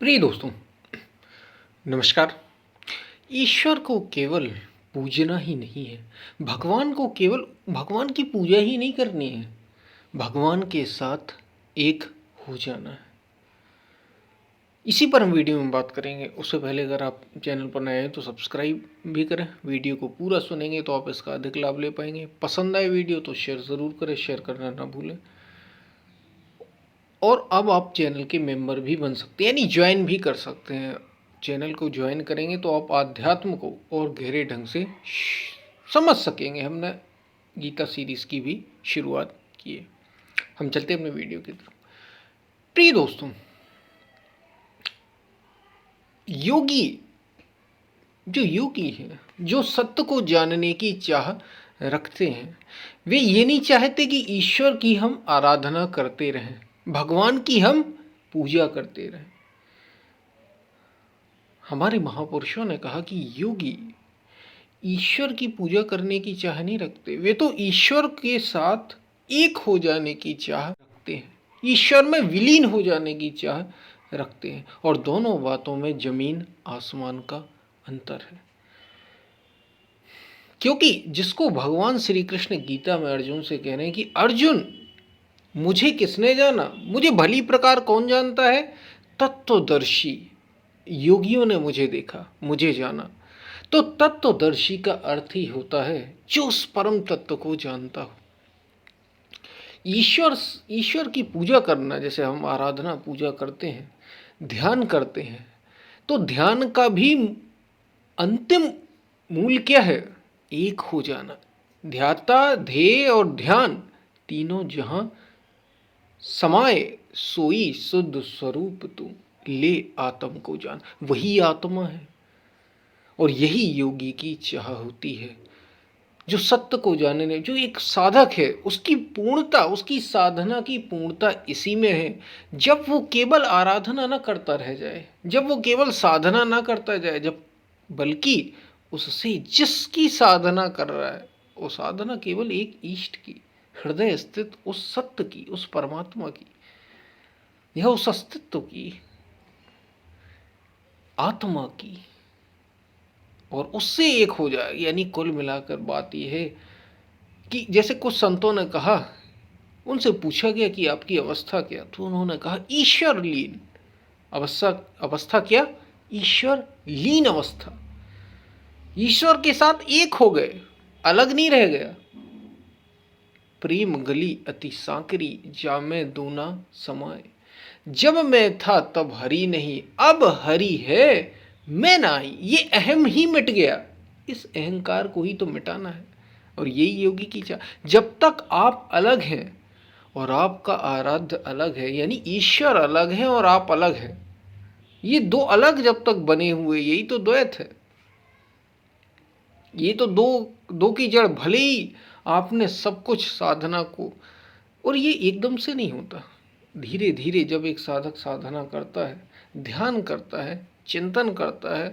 प्रिय दोस्तों, नमस्कार। ईश्वर को केवल पूजना ही नहीं है, भगवान को केवल भगवान की पूजा ही नहीं करनी है, भगवान के साथ एक हो जाना है। इसी पर हम वीडियो में बात करेंगे। उससे पहले अगर आप चैनल पर नए हैं तो सब्सक्राइब भी करें। वीडियो को पूरा सुनेंगे तो आप इसका अधिक लाभ ले पाएंगे। पसंद आए वीडियो तो शेयर ज़रूर करें, शेयर करना ना भूलें। और अब आप चैनल के मेंबर भी बन सकते हैं, यानी ज्वाइन भी कर सकते हैं। चैनल को ज्वाइन करेंगे तो आप आध्यात्म को और गहरे ढंग से समझ सकेंगे। हमने गीता सीरीज़ की भी शुरुआत की है। हम चलते हैं अपने वीडियो की तरफ। प्रिय दोस्तों, योगी हैं, जो सत्य को जानने की चाह रखते हैं, वे ये नहीं चाहते कि ईश्वर की हम आराधना करते रहें, भगवान की हम पूजा करते रहें। हमारे महापुरुषों ने कहा कि योगी ईश्वर की पूजा करने की चाह नहीं रखते, वे तो ईश्वर के साथ एक हो जाने की चाह रखते हैं, ईश्वर में विलीन हो जाने की चाह रखते हैं। और दोनों बातों में जमीन आसमान का अंतर है। क्योंकि जिसको भगवान श्री कृष्ण गीता में अर्जुन से कह रहे हैं कि अर्जुन, मुझे किसने जाना, मुझे भली प्रकार कौन जानता है, तत्वदर्शी योगियों ने मुझे देखा, मुझे जाना। तो तत्वदर्शी का अर्थ ही होता है जो उस परम तत्व को जानता हो। ईश्वर की पूजा करना, जैसे हम आराधना पूजा करते हैं, ध्यान करते हैं, तो ध्यान का भी अंतिम मूल क्या है? एक हो जाना। ध्याता, ध्येय और ध्यान तीनों जहां समाये, सोई शुद्ध स्वरूप तू, ले आत्म को जान। वही आत्मा है और यही योगी की चाह होती है। जो सत्य को जानने, जो एक साधक है, उसकी पूर्णता, उसकी साधना की पूर्णता इसी में है। जब वो केवल आराधना ना करता रह जाए, जब वो केवल साधना ना करता जाए, जब बल्कि उससे जिसकी साधना कर रहा है, वो साधना केवल एक इष्ट की, हृदय स्थित उस सत्य की, उस परमात्मा की, यह उस अस्तित्व की, आत्मा की, और उससे एक हो जाए। यानी कुल मिलाकर बात यह है कि जैसे कुछ संतों ने कहा, उनसे पूछा गया कि आपकी अवस्था क्या, तो उन्होंने कहा ईश्वर लीन अवस्था। अवस्था क्या? ईश्वर लीन अवस्था। ईश्वर के साथ एक हो गए, अलग नहीं रह गया। प्रेम गली अति सांकरी, जामे दूना समाए। जब मैं था तब हरि नहीं, अब हरि है मैं ना आई। ये अहम ही मिट गया, इस अहंकार को ही तो मिटाना है। और यही योगी की चाह। जब तक आप अलग हैं और आपका आराध्य अलग है, यानी ईश्वर अलग है और आप अलग हैं, ये दो अलग जब तक बने हुए, यही तो द्वैत है। ये तो दो की जड़। भले ही आपने सब कुछ साधना को, और ये एकदम से नहीं होता, धीरे धीरे जब एक साधक साधना करता है, ध्यान करता है, चिंतन करता है,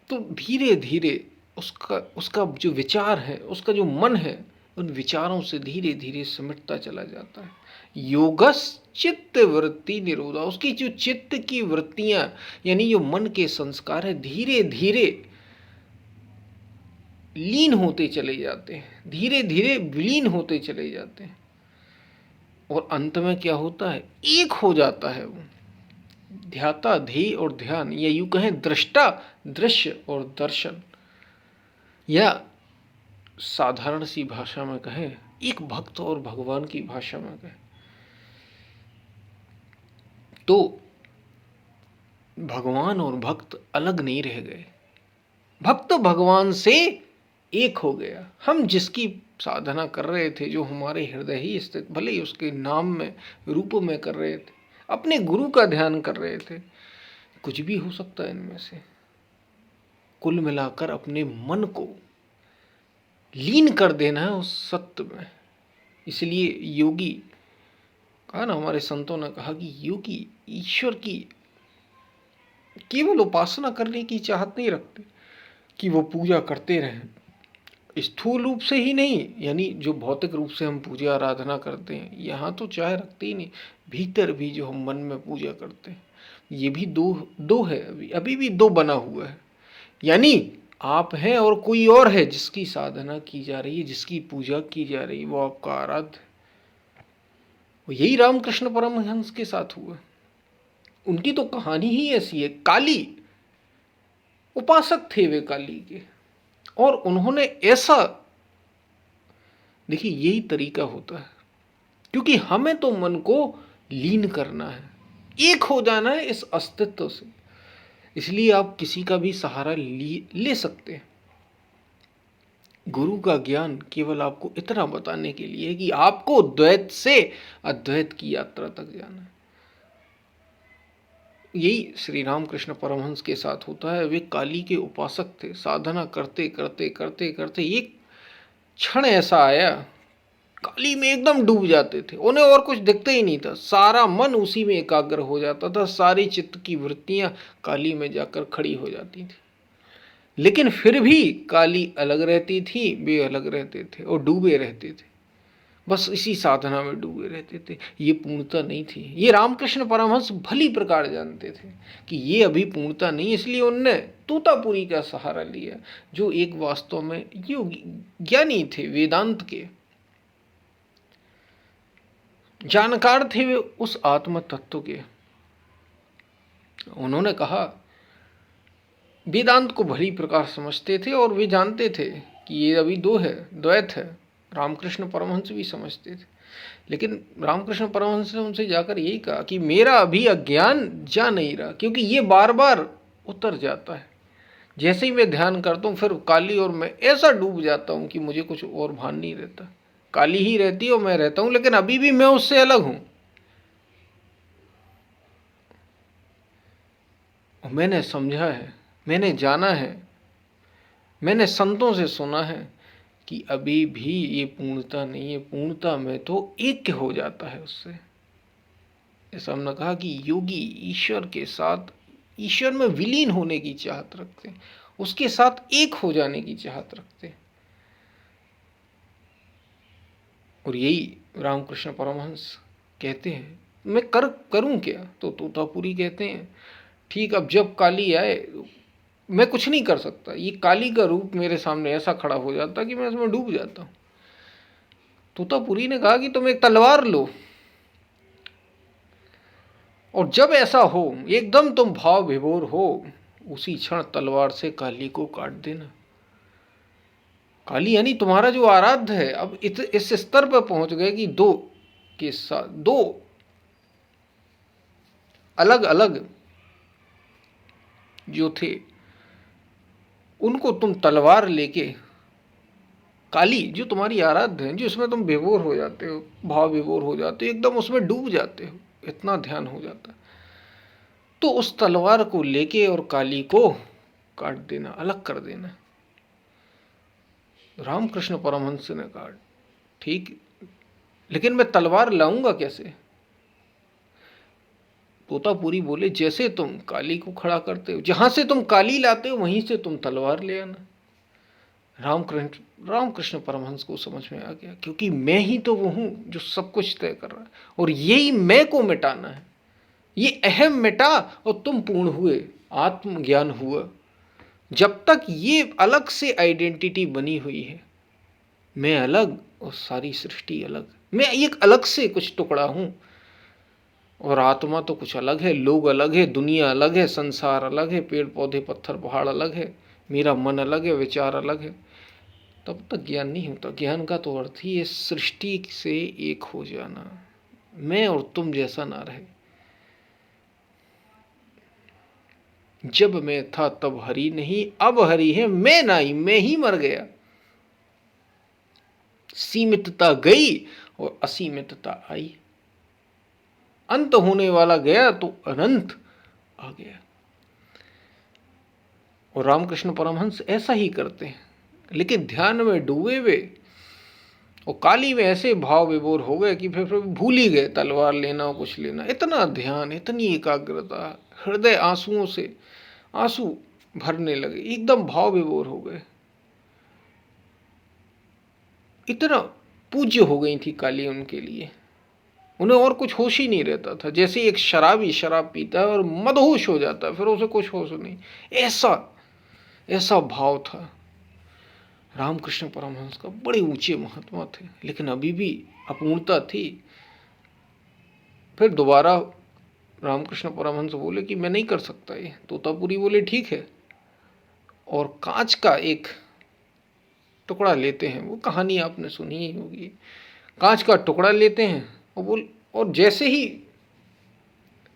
तो धीरे धीरे उसका जो विचार है, उसका जो मन है, उन विचारों से धीरे धीरे सिमटता चला जाता है। योगस चित्त वृत्ति निरोधा, उसकी जो चित्त की वृत्तियां, यानी जो मन के संस्कार है, धीरे धीरे लीन होते चले जाते हैं, धीरे धीरे विलीन होते चले जाते हैं। और अंत में क्या होता है? एक हो जाता है वो। ध्याता, ध्येय और ध्यान, या यूं कहें दृष्टा, दृश्य और दर्शन, या साधारण सी भाषा में कहें, एक भक्त और भगवान की भाषा में कहें, तो भगवान और भक्त अलग नहीं रह गए, भक्त भगवान से एक हो गया। हम जिसकी साधना कर रहे थे, जो हमारे हृदय ही स्थित, भले ही उसके नाम में, रूप में कर रहे थे, अपने गुरु का ध्यान कर रहे थे, कुछ भी हो सकता है इनमें से। कुल मिलाकर अपने मन को लीन कर देना है उस सत्य में। इसलिए योगी, कहा ना, हमारे संतों ने कहा कि योगी ईश्वर की केवल उपासना करने की चाहत नहीं रखते कि वो पूजा करते रहें, स्थूल रूप से ही नहीं, यानी जो भौतिक रूप से हम पूजा आराधना करते हैं, यहाँ तो चाहे रखते ही नहीं, भीतर भी जो हम मन में पूजा करते हैं, ये भी दो दो है, अभी अभी भी दो बना हुआ है। यानी आप हैं और कोई और है जिसकी साधना की जा रही है, जिसकी पूजा की जा रही है, वो आपका आराध्य। यही रामकृष्ण परमहंस के साथ हुआ। उनकी तो कहानी ही ऐसी है। काली उपासक थे वे काली के, और उन्होंने ऐसा, देखिए यही तरीका होता है, क्योंकि हमें तो मन को लीन करना है, एक हो जाना है इस अस्तित्व से। इसलिए आप किसी का भी सहारा ले सकते हैं। गुरु का ज्ञान केवल आपको इतना बताने के लिए कि आपको द्वैत से अद्वैत की यात्रा तक जाना है। यही श्री रामकृष्ण परमहंस के साथ होता है। वे काली के उपासक थे। साधना करते करते करते करते एक क्षण ऐसा आया, काली में एकदम डूब जाते थे, उन्हें और कुछ दिखता ही नहीं था, सारा मन उसी में एकाग्र हो जाता था, सारी चित्त की वृत्तियां काली में जाकर खड़ी हो जाती थी। लेकिन फिर भी काली अलग रहती थी, वे अलग रहते थे और डूबे रहते थे, बस इसी साधना में डूबे रहते थे। ये पूर्णता नहीं थी। ये रामकृष्ण परमहंस भली प्रकार जानते थे कि ये अभी पूर्णता नहीं, इसलिए उनने तोतापुरी का सहारा लिया, जो एक वास्तव में योगी ज्ञानी थे, वेदांत के जानकार थे वे उस आत्म तत्व के। उन्होंने कहा, वेदांत को भली प्रकार समझते थे और वे जानते थे कि ये अभी दो है, द्वैत है। रामकृष्ण परमहंस भी समझते थे, लेकिन रामकृष्ण परमहंस ने उनसे जाकर यही कहा कि मेरा अभी अज्ञान जा नहीं रहा, क्योंकि ये बार बार उतर जाता है। जैसे ही मैं ध्यान करता हूँ, फिर काली और मैं ऐसा डूब जाता हूँ कि मुझे कुछ और भान नहीं रहता। काली ही रहती है और मैं रहता हूँ, लेकिन अभी भी मैं उससे अलग हूँ। मैंने समझा है, मैंने जाना है, मैंने संतों से सुना है कि अभी भी ये पूर्णता नहीं है। पूर्णता में तो ऐक्य हो जाता है उससे। ऐसा हमने कहा कि योगी ईश्वर के साथ, ईश्वर में विलीन होने की चाहत रखते हैं, उसके साथ एक हो जाने की चाहत रखते हैं। और यही रामकृष्ण परमहंस कहते हैं, मैं करूं क्या? तो तोतापुरी कहते हैं, ठीक, अब जब काली आए मैं कुछ नहीं कर सकता, ये काली का रूप मेरे सामने ऐसा खड़ा हो जाता कि मैं इसमें डूब जाता हूं। तोतापुरी ने कहा कि तुम एक तलवार लो, और जब ऐसा हो, एकदम तुम भाव विभोर हो, उसी क्षण तलवार से काली को काट देना। काली यानी तुम्हारा जो आराध्य है, अब इस स्तर पर पहुंच गए कि दो के साथ दो अलग अलग जो थे, उनको तुम तलवार लेके, काली जो तुम्हारी आराध्य है, जो इसमें तुम विभोर हो जाते हो, भाव विभोर हो जाते हो, एकदम उसमें डूब जाते हो, इतना ध्यान हो जाता है, तो उस तलवार को लेके और काली को काट देना, अलग कर देना। रामकृष्ण परमहंस ने कहा, ठीक, लेकिन मैं तलवार लाऊंगा कैसे? तोतापुरी बोले, जैसे तुम काली को खड़ा करते हो, जहां से तुम काली लाते हो वहीं से तुम तलवार ले आना। रामकृष्ण परमहंस को समझ में आ गया, क्योंकि मैं ही तो वो हूं जो सब कुछ तय कर रहा है, और यही मैं को मिटाना है। ये अहम मिटा और तुम पूर्ण हुए, आत्मज्ञान हुआ। जब तक ये अलग से आइडेंटिटी बनी हुई है, मैं अलग और सारी सृष्टि अलग, मैं एक अलग से कुछ टुकड़ा हूं, और आत्मा तो कुछ अलग है, लोग अलग है, दुनिया अलग है, संसार अलग है, पेड़ पौधे पत्थर पहाड़ अलग है, मेरा मन अलग है, विचार अलग है। तब तक ज्ञान नहीं होता। ज्ञान का तो अर्थ ही है सृष्टि से एक हो जाना, मैं और तुम जैसा ना रहे। जब मैं था तब हरि नहीं, अब हरि है मैं नहीं, मैं ही मर गया। सीमितता गई और असीमितता आई, अंत होने वाला गया तो अनंत आ गया। और रामकृष्ण परमहंस ऐसा ही करते हैं, लेकिन ध्यान में डूबे हुए और काली में ऐसे भाव विभोर हो गए कि फिर भूल ही गए तलवार लेना और कुछ लेना। इतना ध्यान, इतनी एकाग्रता, हृदय आंसुओं से आंसू भरने लगे, एकदम भाव विभोर हो गए। इतना पूज्य हो गई थी काली उनके लिए, उन्हें और कुछ होश ही नहीं रहता था। जैसे एक शराबी शराब पीता है और मदहोश हो जाता है, फिर उसे कुछ होश नहीं, ऐसा ऐसा भाव था रामकृष्ण परमहंस का। बड़े ऊंचे महात्मा थे, लेकिन अभी भी अपूर्णता थी। फिर दोबारा रामकृष्ण परमहंस बोले कि मैं नहीं कर सकता ये। तोतापुरी बोले ठीक है, और कांच का एक टुकड़ा लेते हैं, वो कहानी आपने सुनी ही होगी। कांच का टुकड़ा लेते हैं और जैसे ही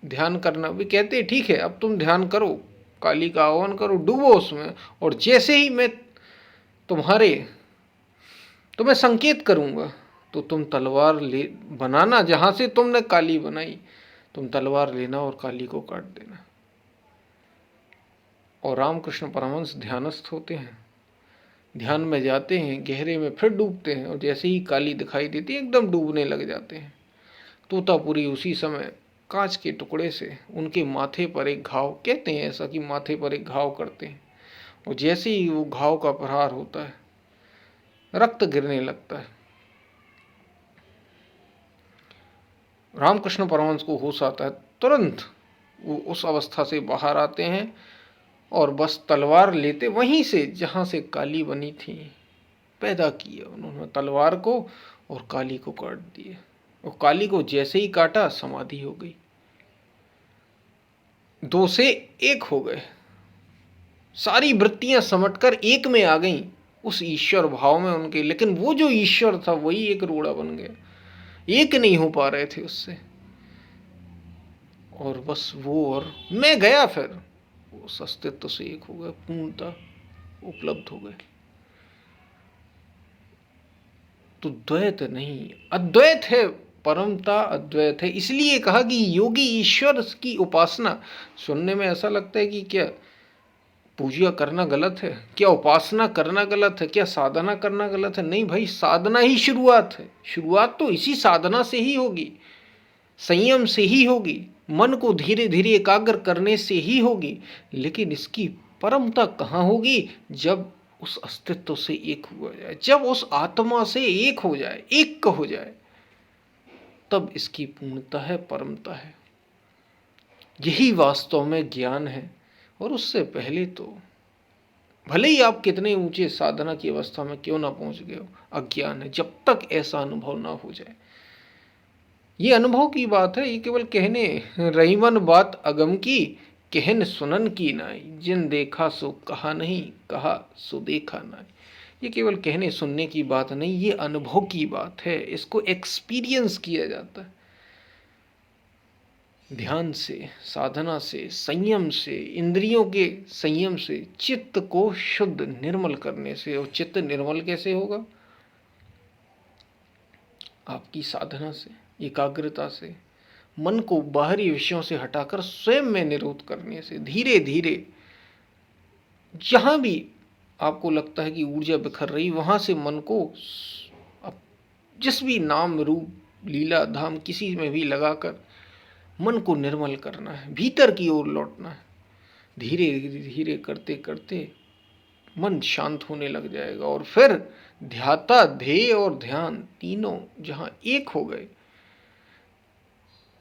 ध्यान करना, भी कहते हैं ठीक है अब तुम ध्यान करो, काली का आह्वान करो, डूबो उसमें, और जैसे ही मैं तुम्हें संकेत करूंगा तो तुम तलवार ले बनाना, जहां से तुमने काली बनाई तुम तलवार लेना और काली को काट देना। और रामकृष्ण परमहंस ध्यानस्थ होते हैं, ध्यान में जाते हैं, गहरे में फिर डूबते हैं, और जैसे ही काली दिखाई देती है एकदम डूबने लग जाते हैं। तोतापुरी उसी समय कांच के टुकड़े से उनके माथे पर एक घाव, कहते हैं ऐसा कि माथे पर एक घाव करते हैं, और जैसे ही वो घाव का प्रहार होता है रक्त गिरने लगता है। रामकृष्ण परमहंस को होश आता है, तुरंत वो उस अवस्था से बाहर आते हैं और बस तलवार लेते वहीं से जहां से काली बनी थी पैदा किया उन्होंने तलवार को, और काली को काट दिए। और काली को जैसे ही काटा समाधि हो गई, दो से एक हो गए, सारी वृत्तियां समटकर एक में आ गईं उस ईश्वर भाव में उनके। लेकिन वो जो ईश्वर था वही एक रोड़ा बन गया, एक नहीं हो पा रहे थे उससे। और बस वो और मैं गया, फिर उस अस्तित्व से एक हो गए, पूर्णता उपलब्ध हो गए। तो द्वैत नहीं, अद्वैत है, परमता अद्वैत है। इसलिए कहा कि योगी ईश्वर की उपासना। सुनने में ऐसा लगता है कि क्या पूजा करना गलत है, क्या उपासना करना गलत है, क्या साधना करना गलत है? नहीं भाई, साधना ही शुरुआत है। शुरुआत तो इसी साधना से ही होगी, संयम से ही होगी, मन को धीरे धीरे एकाग्र करने से ही होगी। लेकिन इसकी परमता कहाँ होगी? जब उस अस्तित्व से एक हुआ जाए, जब उस आत्मा से एक हो जाए, एक हो जाए, तब इसकी पूर्णता है, परमता है। यही वास्तव में ज्ञान है। और उससे पहले तो भले ही आप कितने ऊंचे साधना की अवस्था में क्यों ना पहुंच गए हो, अज्ञान है जब तक ऐसा अनुभव ना हो जाए। ये अनुभव की बात है, ये केवल कहने रहीमन बात अगम की, कहन सुनन की नाई, जिन देखा सो कहा नहीं, कहा सो देखा नाई। ये केवल कहने सुनने की बात नहीं, ये अनुभव की बात है। इसको एक्सपीरियंस किया जाता है ध्यान से, साधना से, संयम से, इंद्रियों के संयम से, चित्त को शुद्ध निर्मल करने से। और चित्त निर्मल कैसे होगा? आपकी साधना से, एकाग्रता से, मन को बाहरी विषयों से हटाकर स्वयं में निरोध करने से। धीरे धीरे जहां भी आपको लगता है कि ऊर्जा बिखर रही, वहां से मन को जिस भी नाम रूप लीला धाम किसी में भी लगाकर मन को निर्मल करना है, भीतर की ओर लौटना है। धीरे धीरे करते करते मन शांत होने लग जाएगा, और फिर ध्याता, ध्येय और ध्यान तीनों जहां एक हो गए,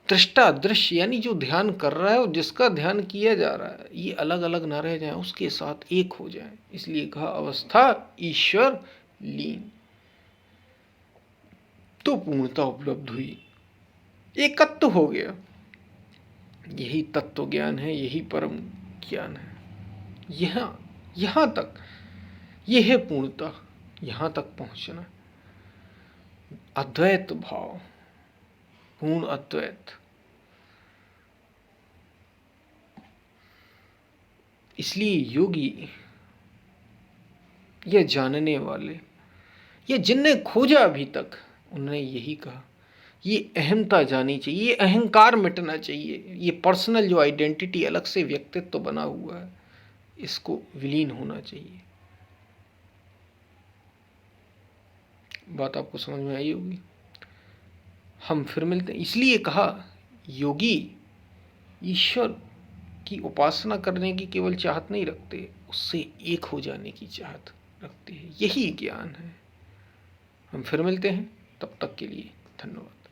दृष्टा दृश्य यानी जो ध्यान कर रहा है और जिसका ध्यान किया जा रहा है, ये अलग अलग ना रह जाए, उसके साथ एक हो जाए। इसलिए कहा अवस्था ईश्वर लीन। तो पूर्णता उपलब्ध हुई, एकत्व हो गया। यही तत्व ज्ञान है, यही परम ज्ञान है। यहां तक यह है पूर्णता, यहां तक पहुंचना। अद्वैत भाव, पूर्ण अद्वैत। इसलिए योगी या जानने वाले या जिनने खोजा अभी तक, उन्होंने यही कहा, ये अहमता जानी चाहिए, ये अहंकार मिटना चाहिए, ये पर्सनल जो आइडेंटिटी अलग से व्यक्तित्व बना हुआ है, इसको विलीन होना चाहिए। बात आपको समझ में आई होगी। हम फिर मिलते हैं। इसलिए कहा योगी ईश्वर की उपासना करने की केवल चाहत नहीं रखते, उससे एक हो जाने की चाहत रखते हैं। यही ज्ञान है। हम फिर मिलते हैं, तब तक के लिए धन्यवाद।